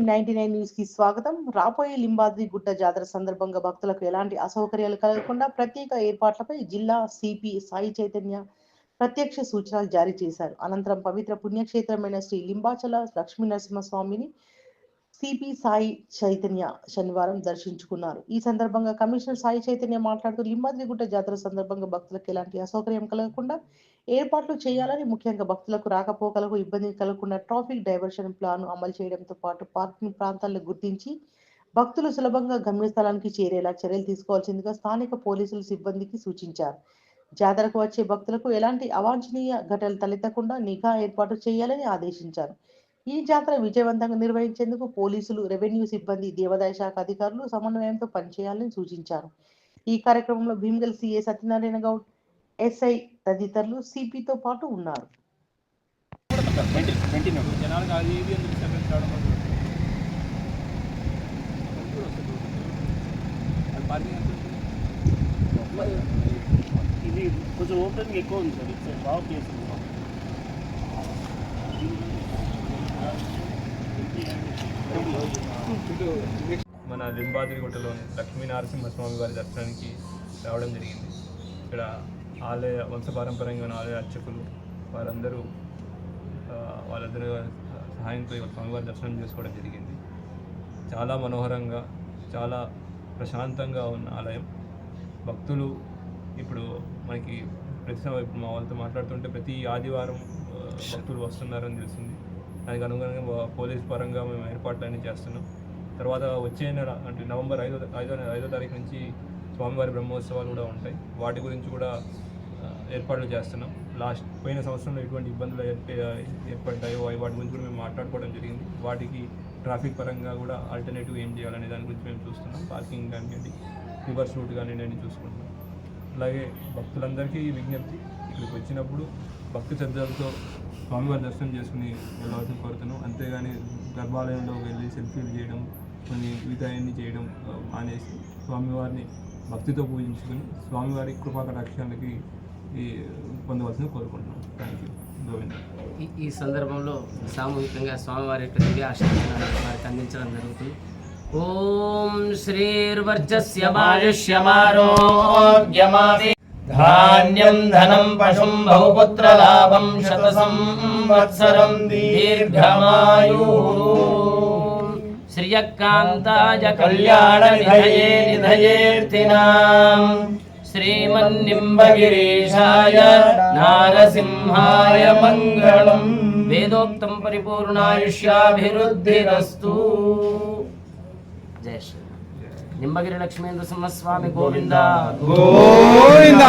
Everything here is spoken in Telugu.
99 న్యూస్ కి స్వాగతం. రాబోయే లింబాద్రి గుట్ట జాతర సందర్భంగా భక్తులకు ఎలాంటి అసౌకర్యాలు కలగకుండా ప్రత్యేక ఏర్పాట్లపై జిల్లా సిపి సాయి చైతన్య ప్రత్యక్ష సూచనలు జారీ చేశారు. అనంతరం పవిత్ర పుణ్యక్షేత్రమైన శ్రీ లింబాచల లక్ష్మీ నరసింహస్వామిని సిపి సాయి చైతన్య శనివారం దర్శించుకున్నారు. ఈ సందర్భంగా కమిషనర్ సాయి చైతన్య మాట్లాడుతూ లింబాద్రిగుట్ట జాతర సందర్భంగా భక్తులకు ఎలాంటి అసౌకర్యం కలగకుండా ఏర్పాట్లు చేయాలని, ముఖ్యంగా భక్తులకు రాకపోకలకు ఇబ్బంది కలగకుండా ట్రాఫిక్ డైవర్షన్ ప్లాన్ అమలు చేయడంతో పాటు పార్కింగ్ ప్రాంతాలను గుర్తించి భక్తులు సులభంగా గమ్యస్థలానికి చేరేలా చర్యలు తీసుకోవాల్సిందిగా స్థానిక పోలీసులు సిబ్బందికి సూచించారు. జాతరకు వచ్చే భక్తులకు ఎలాంటి అవాంఛనీయ ఘటనలు తలెత్తకుండా నిఘా ఏర్పాటు చేయాలని ఆదేశించారు. ఈ జాతర విజయవంతంగా నిర్వహించేందుకు పోలీసులు, రెవెన్యూ సిబ్బంది, దేవాదాయ శాఖ అధికారులు సమన్వయంతో పనిచేయాలని సూచించారు. ఈ కార్యక్రమంలో భీమ్గల్ సిఏ సత్యనారాయణ గౌడ్, ఎస్ఐ తదితరులు సిపితో పాటు ఉన్నారు. ఇది కొంచెం ఓపెనింగ్ ఎక్కువ ఉంది సార్. ఇట్స్ బాగా ప్లేస్ ఉంది. మన లింబాద్రిగుట్టలోని లక్ష్మీ నరసింహస్వామి వారి దర్శనానికి రావడం జరిగింది. ఇక్కడ ఆలయ వంశపారంపర్యంగా ఉన్న ఆలయ అర్చకులు వాళ్ళందరూ సహాయంతో స్వామివారి దర్శనం చేసుకోవడం జరిగింది. చాలా మనోహరంగా, చాలా ప్రశాంతంగా ఉన్న ఆలయం. భక్తులు ఇప్పుడు మనకి ఇప్పుడు మా వాళ్ళతో మాట్లాడుతుంటే ప్రతి ఆదివారం భక్తులు వస్తున్నారని తెలిసింది. దానికి అనుగుణంగా పోలీస్ పరంగా మేము ఏర్పాట్లన్నీ చేస్తున్నాం. తర్వాత వచ్చే నెల అంటే నవంబర్ 5వ తారీఖు నుంచి స్వామివారి బ్రహ్మోత్సవాలు కూడా ఉంటాయి. వాటి గురించి కూడా ఏర్పాట్లు చేస్తున్నాం. పోయిన సంవత్సరంలో ఎటువంటి ఇబ్బందులు ఏర్పడ్డాయో వాటి గురించి కూడా మేము మాట్లాడుకోవడం జరిగింది. వాటికి ట్రాఫిక్ పరంగా కూడా ఆల్టర్నేటివ్ ఏం చేయాలనే దాని గురించి మేము చూస్తున్నాం. పార్కింగ్ కానివ్వండి, రివర్స్ రూట్ కానివ్వండి చూసుకుంటున్నాం. అలాగే భక్తులందరికీ విజ్ఞప్తి, ఇక్కడికి వచ్చినప్పుడు భక్తి శ్రద్ధలతో స్వామివారి దర్శనం చేసుకుని వెళ్ళవలసిన కోరుతున్నాం. అంతేగాని గర్భాలయంలో వెళ్ళి సెల్ఫీలు చేయడం, కొన్ని మిగతాయన్ని చేయడం మానేసి స్వామివారిని భక్తితో పూజించుకొని స్వామివారి కృపా కటాక్షాలకి పొందవలసిన కోరుకుంటున్నాం. Thank you. గోవింద. ఈ సందర్భంలో సామూహికంగా స్వామివారి యొక్క దివ్య ఆశీర్వచనాలు వారికి అందించడం జరుగుతుంది. ఓం శ్రీర్వర్చస్యమాయుష్యమారోగ్యమాది ధాన్యం ధనం పశుం బహుపుత్రలాభం శత సంవత్సరం దీర్ఘమాయు శ్రియకాంతాయ కళ్యాణ నిధయే నిధయేర్థినాం శ్రీమన్నింబగిరీశాయ నారసింహాయ మంగళం. వేదోక్తం పరిపూర్ణాయుష్యాభివృద్ధిరస్తు. జయ శ్రీ నింబగిరి లక్ష్మీనరసింహస్వామి గోవింద గోవింద.